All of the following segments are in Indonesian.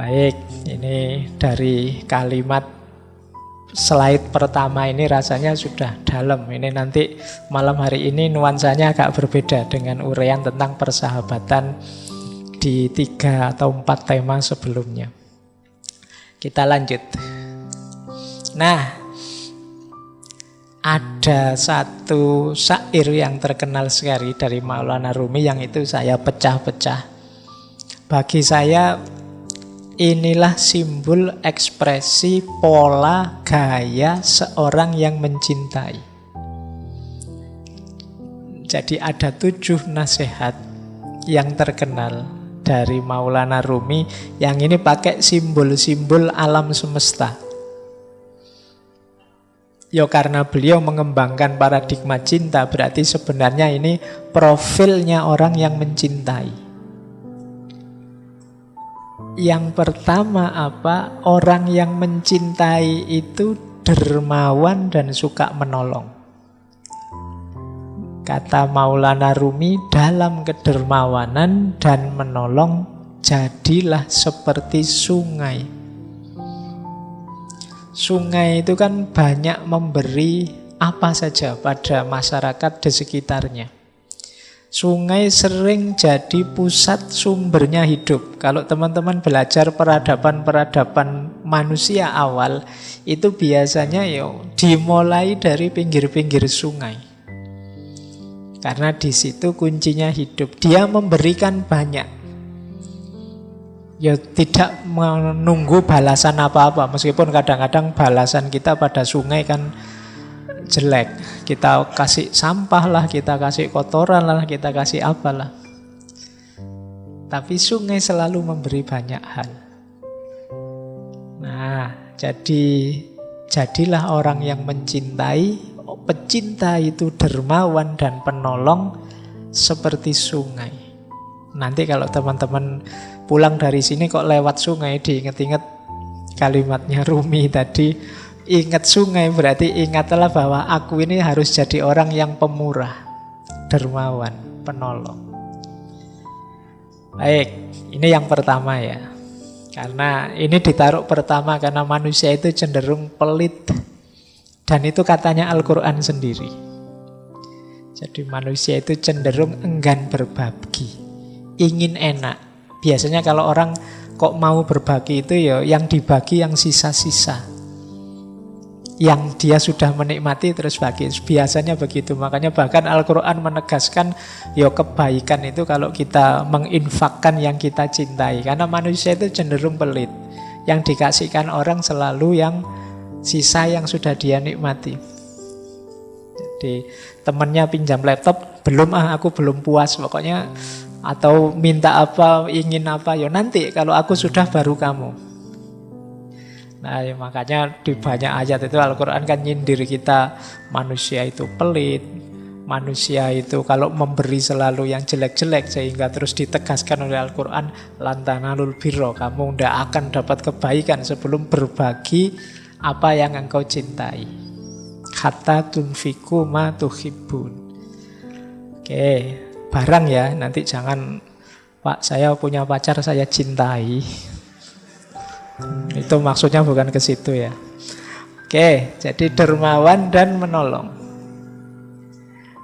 Baik, ini dari kalimat slide pertama ini rasanya sudah dalam. Ini nanti malam hari ini nuansanya agak berbeda dengan uraian tentang persahabatan di 3 atau 4 tema sebelumnya. Kita lanjut. Nah, ada satu syair yang terkenal sekali dari Maulana Rumi yang itu saya pecah-pecah. Bagi saya inilah simbol ekspresi pola gaya seorang yang mencintai. Jadi ada 7 nasihat yang terkenal dari Maulana Rumi yang ini pakai simbol-simbol alam semesta. Ya karena beliau mengembangkan paradigma cinta, berarti sebenarnya ini profilnya orang yang mencintai. Yang pertama apa? Orang yang mencintai itu dermawan dan suka menolong. Kata Maulana Rumi, dalam kedermawanan dan menolong jadilah seperti sungai. Sungai itu kan banyak memberi apa saja pada masyarakat di sekitarnya. Sungai sering jadi pusat sumbernya hidup. Kalau teman-teman belajar peradaban-peradaban manusia awal, itu biasanya dimulai dari pinggir-pinggir sungai. Karena di situ kuncinya hidup. Dia memberikan banyak. Ya tidak menunggu balasan apa-apa. Meskipun kadang-kadang balasan kita pada sungai kan jelek. Kita kasih sampah lah, kita kasih kotoran lah, kita kasih apalah. Tapi sungai selalu memberi banyak hal. Nah, jadilah orang yang mencintai. Pecinta itu dermawan dan penolong seperti sungai. Nanti kalau teman-teman pulang dari sini kok lewat sungai, diingat-ingat kalimatnya Rumi tadi. Ingat sungai berarti ingatlah bahwa aku ini harus jadi orang yang pemurah, dermawan, penolong. Baik, ini yang pertama ya. Karena ini ditaruh pertama karena manusia itu cenderung pelit. Dan itu katanya Al-Quran sendiri. Jadi manusia itu cenderung enggan berbagi, ingin enak. Biasanya kalau orang kok mau berbagi itu ya yang dibagi yang sisa-sisa, yang dia sudah menikmati terus bagi. Biasanya begitu. Makanya bahkan Al-Quran menegaskan ya kebaikan itu kalau kita menginfakkan yang kita cintai. Karena manusia itu cenderung pelit. Yang dikasihkan orang selalu yang sisa yang sudah dia nikmati. Jadi temannya pinjam laptop, aku belum puas pokoknya. Atau minta apa, ingin apa, ya nanti kalau aku sudah baru kamu. Nah ya makanya di banyak ayat itu Al-Quran kan nyindir kita, manusia itu pelit, manusia itu kalau memberi selalu yang jelek-jelek, sehingga terus ditegaskan oleh Al-Quran, lantanalul birro, kamu tidak akan dapat kebaikan sebelum berbagi apa yang engkau cintai. Hatta tunfiku ma tuhibbun. Oke, barang ya, nanti jangan Pak saya punya pacar saya cintai. Itu maksudnya bukan ke situ ya. Oke, jadi dermawan dan menolong.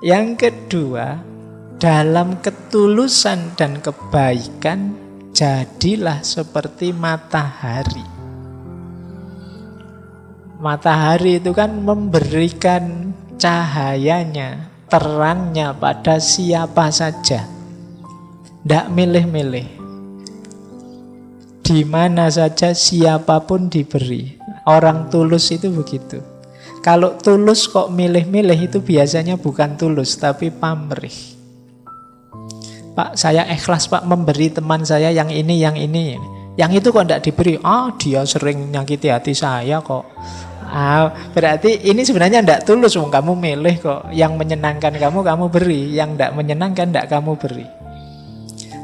Yang kedua, dalam ketulusan dan kebaikan jadilah seperti matahari. Matahari itu kan memberikan cahayanya, terangnya pada siapa saja. Tidak milih-milih. Di mana saja siapapun diberi. Orang tulus itu begitu. Kalau tulus kok milih-milih itu biasanya bukan tulus tapi pamrih. Pak saya ikhlas Pak memberi teman saya yang ini, yang ini. Yang itu kok tidak diberi. Dia sering nyakiti hati saya kok. Berarti ini sebenarnya tidak tulus. Kamu milih kok. Yang menyenangkan kamu beri. Yang tidak menyenangkan tidak kamu beri.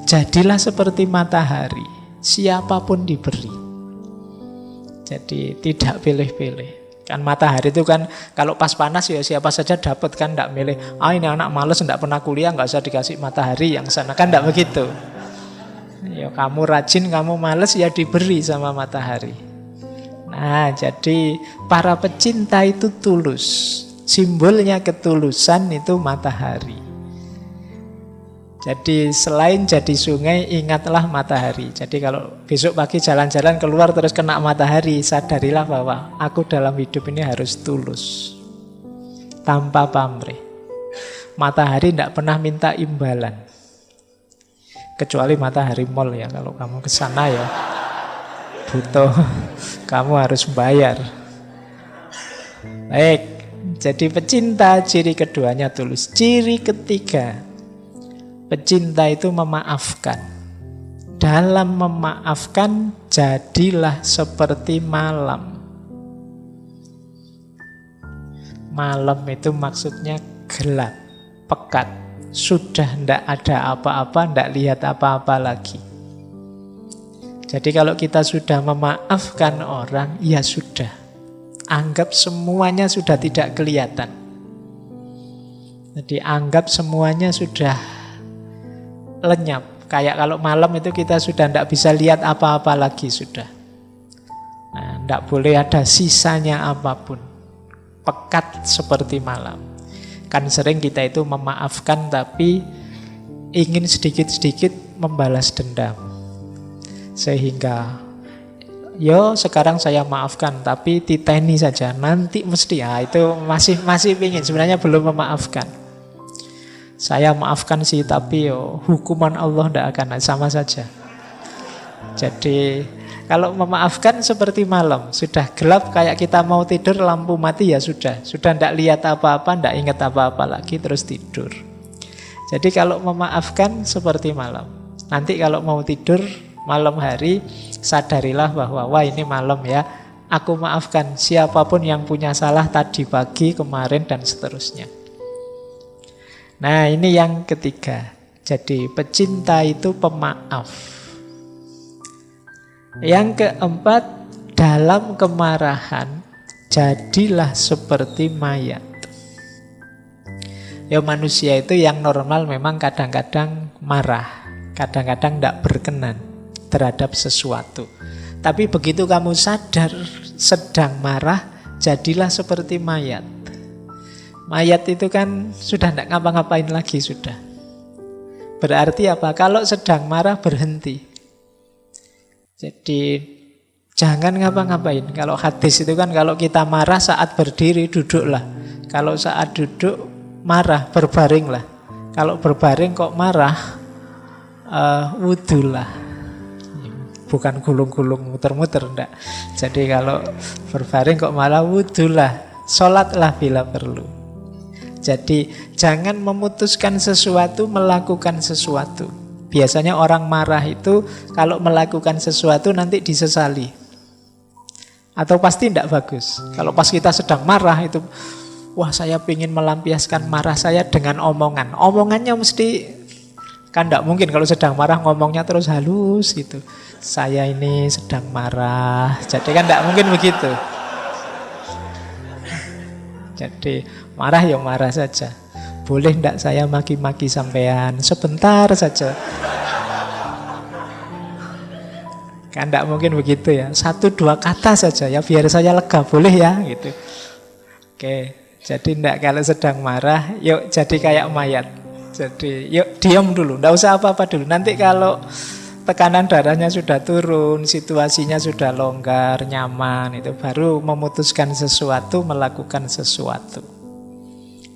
Jadilah seperti matahari. Siapapun diberi. Jadi tidak pilih-pilih. Kan matahari itu kan kalau pas panas ya siapa saja dapat kan, tidak milih. Ini anak males tidak pernah kuliah nggak usah dikasih matahari yang sana, kan tidak begitu. Ya kamu rajin, kamu males, ya diberi sama matahari. Nah, jadi para pecinta itu tulus. Simbolnya ketulusan itu matahari. Jadi selain jadi sungai, ingatlah matahari. Jadi kalau besok pagi jalan-jalan keluar terus kena matahari, sadarilah bahwa aku dalam hidup ini harus tulus. Tanpa pamrih. Matahari tidak pernah minta imbalan. Kecuali matahari mall ya. Kalau kamu ke sana ya butuh, kamu harus bayar. Baik, jadi pecinta ciri keduanya tulus. Ciri ketiga, pecinta itu memaafkan. Dalam memaafkan, jadilah seperti malam. Malam itu maksudnya gelap, pekat. Sudah tidak ada apa-apa, tidak lihat apa-apa lagi. Jadi kalau kita sudah memaafkan orang, ya sudah. Anggap semuanya sudah tidak kelihatan. Jadi anggap semuanya sudah lenyap. Kayak kalau malam itu kita sudah tidak bisa lihat apa-apa lagi sudah. Nah, tidak boleh ada sisanya apapun. Pekat seperti malam. Kan sering kita itu memaafkan tapi ingin sedikit-sedikit membalas dendam. Sehingga sekarang saya maafkan tapi titeni saja, nanti mesti itu masih ingin, sebenarnya belum memaafkan. Saya maafkan sih tapi hukuman Allah tidak akan, sama saja. Jadi kalau memaafkan seperti malam, sudah gelap kayak kita mau tidur, lampu mati ya sudah tidak lihat apa-apa, tidak ingat apa-apa lagi, terus tidur. Jadi kalau memaafkan seperti malam. Nanti kalau mau tidur malam hari, sadarilah bahwa wah ini malam ya, aku maafkan siapapun yang punya salah tadi pagi, kemarin, dan seterusnya. Nah, ini yang ketiga. Jadi pecinta itu pemaaf. Yang keempat, dalam kemarahan jadilah seperti mayat. Ya manusia itu yang normal memang kadang-kadang marah, kadang-kadang tidak berkenan terhadap sesuatu. Tapi begitu kamu sadar sedang marah, jadilah seperti mayat. Mayat itu kan sudah tidak ngapa-ngapain lagi sudah. Berarti apa? Kalau sedang marah berhenti. Jadi jangan ngapa-ngapain. Kalau hadis itu kan kalau kita marah saat berdiri duduklah. Kalau saat duduk marah berbaringlah. Kalau berbaring kok marah wudulah. Bukan gulung-gulung muter-muter enggak. Jadi kalau berbaring kok malah wudulah. Sholatlah bila perlu. Jadi jangan memutuskan sesuatu, melakukan sesuatu. Biasanya orang marah itu kalau melakukan sesuatu nanti disesali. Atau pasti tidak bagus. Kalau pas kita sedang marah itu, wah saya ingin melampiaskan marah saya dengan omongan. Omongannya mesti, kan tidak mungkin kalau sedang marah ngomongnya terus halus gitu. Saya ini sedang marah. Jadi kan tidak mungkin begitu. Jadi marah ya marah saja. Boleh enggak saya maki-maki sampean sebentar saja? Kan enggak mungkin begitu ya. 1-2 kata saja ya biar saya lega, boleh ya gitu. Oke, jadi enggak, kalau sedang marah yuk jadi kayak mayat. Jadi yuk diam dulu, enggak usah apa-apa dulu. Nanti kalau tekanan darahnya sudah turun, situasinya sudah longgar, nyaman, itu baru memutuskan sesuatu, melakukan sesuatu.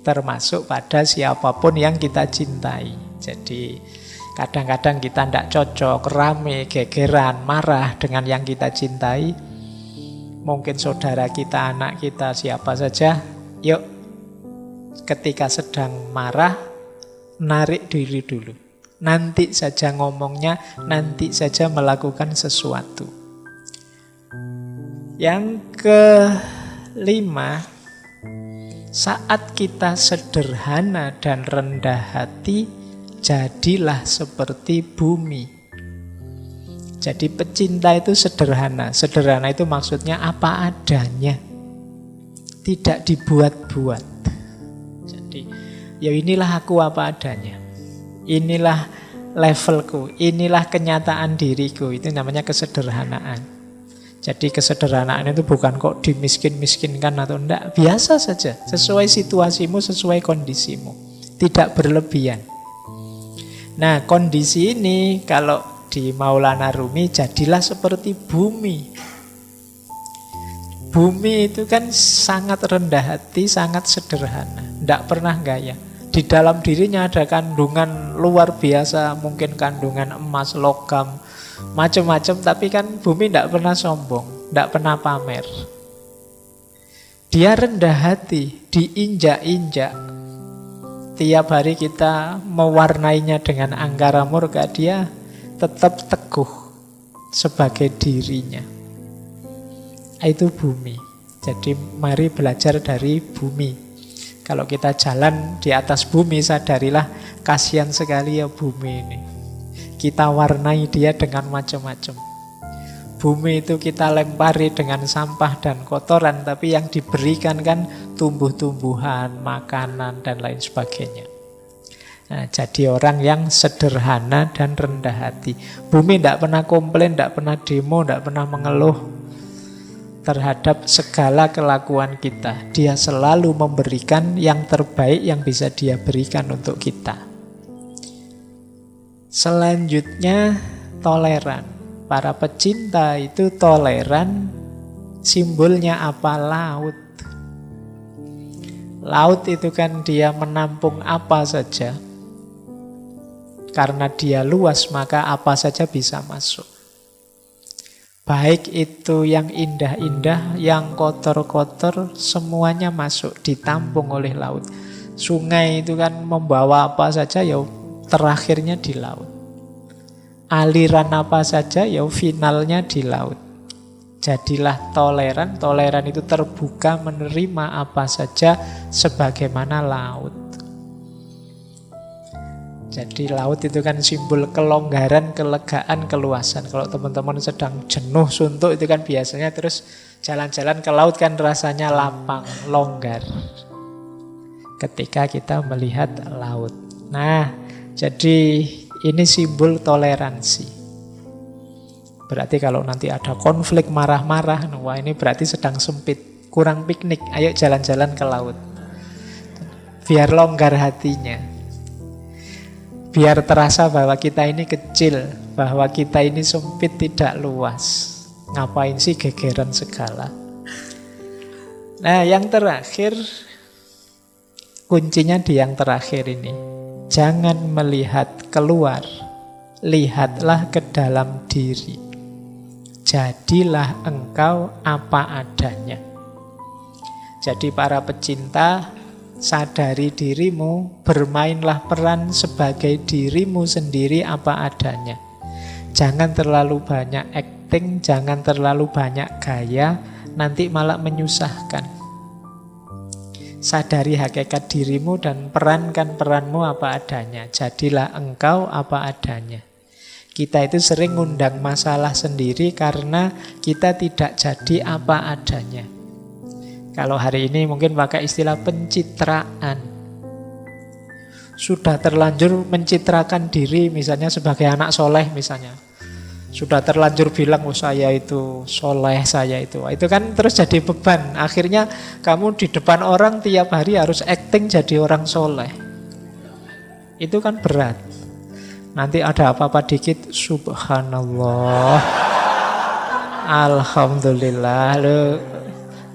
Termasuk pada siapapun yang kita cintai. Jadi kadang-kadang kita tidak cocok, rame, gegeran, marah dengan yang kita cintai. Mungkin saudara kita, anak kita, siapa saja. Yuk, ketika sedang marah, narik diri dulu. Nanti saja ngomongnya, nanti saja melakukan sesuatu. Yang kelima, saat kita sederhana dan rendah hati, jadilah seperti bumi. Jadi pecinta itu sederhana. Sederhana itu maksudnya apa adanya, tidak dibuat-buat. Jadi ya inilah aku apa adanya. Inilah levelku, inilah kenyataan diriku. Itu namanya kesederhanaan. Jadi kesederhanaan itu bukan kok dimiskin-miskinkan atau enggak. Biasa saja, sesuai situasimu, sesuai kondisimu. Tidak berlebihan. Nah, kondisi ini kalau di Maulana Rumi, jadilah seperti bumi. Bumi itu kan sangat rendah hati, sangat sederhana. Tidak pernah gaya. Di dalam dirinya ada kandungan luar biasa, mungkin kandungan emas, logam, macam-macam, tapi kan bumi tidak pernah sombong, tidak pernah pamer. Dia rendah hati, diinjak-injak. Tiap hari kita mewarnainya dengan angkara murka, dia tetap teguh sebagai dirinya. Itu bumi. Jadi mari belajar dari bumi. Kalau kita jalan di atas bumi, sadarilah kasihan sekali ya bumi ini. Kita warnai dia dengan macam-macam. Bumi itu kita lempari dengan sampah dan kotoran, tapi yang diberikan kan tumbuh-tumbuhan, makanan, dan lain sebagainya. Nah, jadi orang yang sederhana dan rendah hati. Bumi tidak pernah komplain, tidak pernah demo, tidak pernah mengeluh terhadap segala kelakuan kita. Dia selalu memberikan yang terbaik yang bisa dia berikan untuk kita. Selanjutnya, toleran. Para pecinta itu toleran. Simbolnya apa? Laut. Laut itu kan dia menampung apa saja. Karena dia luas, maka apa saja bisa masuk. Baik itu yang indah-indah, yang kotor-kotor, semuanya masuk, ditampung oleh laut. Sungai itu kan membawa apa saja, ya terakhirnya di laut. Aliran apa saja, ya finalnya di laut. Jadilah toleran. Toleran itu terbuka menerima apa saja sebagaimana laut. Jadi laut itu kan simbol kelonggaran, kelegaan, keluasan. Kalau teman-teman sedang jenuh, suntuk, itu kan biasanya terus jalan-jalan ke laut kan rasanya lapang, longgar. Ketika kita melihat laut. Nah, jadi ini simbol toleransi. Berarti kalau nanti ada konflik, marah-marah, wah ini berarti sedang sempit, kurang piknik, ayo jalan-jalan ke laut. Biar longgar hatinya. Biar terasa bahwa kita ini kecil, bahwa kita ini sempit, tidak luas. Ngapain sih gegeran segala? Nah, yang terakhir, kuncinya di yang terakhir ini. Jangan melihat keluar, lihatlah ke dalam diri. Jadilah engkau apa adanya. Jadi para pecinta, sadari dirimu, bermainlah peran sebagai dirimu sendiri apa adanya. Jangan terlalu banyak acting, jangan terlalu banyak gaya, nanti malah menyusahkan. Sadari hakikat dirimu dan perankan peranmu apa adanya. Jadilah engkau apa adanya. Kita itu sering ngundang masalah sendiri karena kita tidak jadi apa adanya. Kalau hari ini mungkin pakai istilah pencitraan. Sudah terlanjur mencitrakan diri, misalnya sebagai anak soleh misalnya. Sudah terlanjur bilang, oh saya itu soleh, saya itu. Itu kan terus jadi beban. Akhirnya kamu di depan orang tiap hari harus acting jadi orang soleh. Itu kan berat. Nanti ada apa-apa dikit, subhanallah, alhamdulillah. Loh,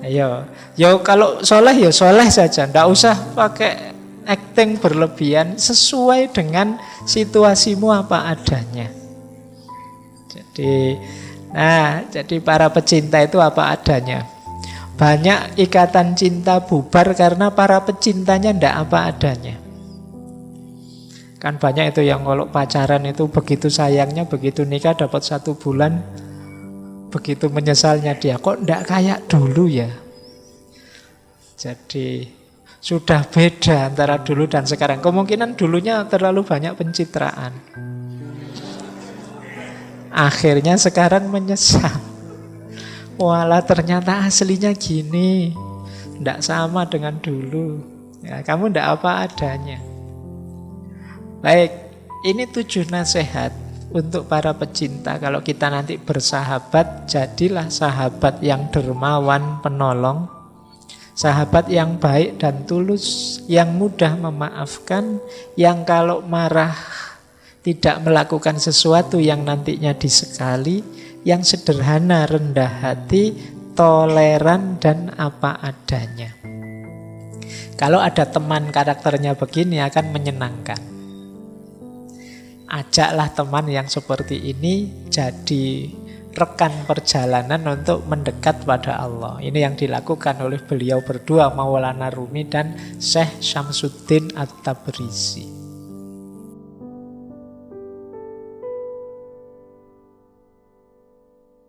ayo. Yo kalau soleh ya soleh saja, ndak usah pakai acting berlebihan, sesuai dengan situasimu apa adanya. Jadi para pecinta itu apa adanya. Banyak ikatan cinta bubar karena para pecintanya ndak apa adanya. Kan banyak itu yang kalau pacaran itu begitu sayangnya, begitu nikah dapat 1 bulan, begitu menyesalnya dia, kok ndak kayak dulu ya. Jadi sudah beda antara dulu dan sekarang. Kemungkinan dulunya terlalu banyak pencitraan. Akhirnya sekarang menyesal. Walah ternyata aslinya gini, ndak sama dengan dulu. Ya, kamu ndak apa adanya. Baik, Ini 7 nasihat untuk para pecinta. Kalau kita nanti bersahabat, jadilah sahabat yang dermawan, penolong, sahabat yang baik dan tulus, yang mudah memaafkan, yang kalau marah tidak melakukan sesuatu yang nantinya disekali, yang sederhana, rendah hati, toleran, dan apa adanya. Kalau ada teman karakternya begini akan menyenangkan. Ajaklah teman yang seperti ini jadi rekan perjalanan untuk mendekat pada Allah. Ini yang dilakukan oleh beliau berdua, Maulana Rumi dan Syekh Syamsuddin At-Tabrizi.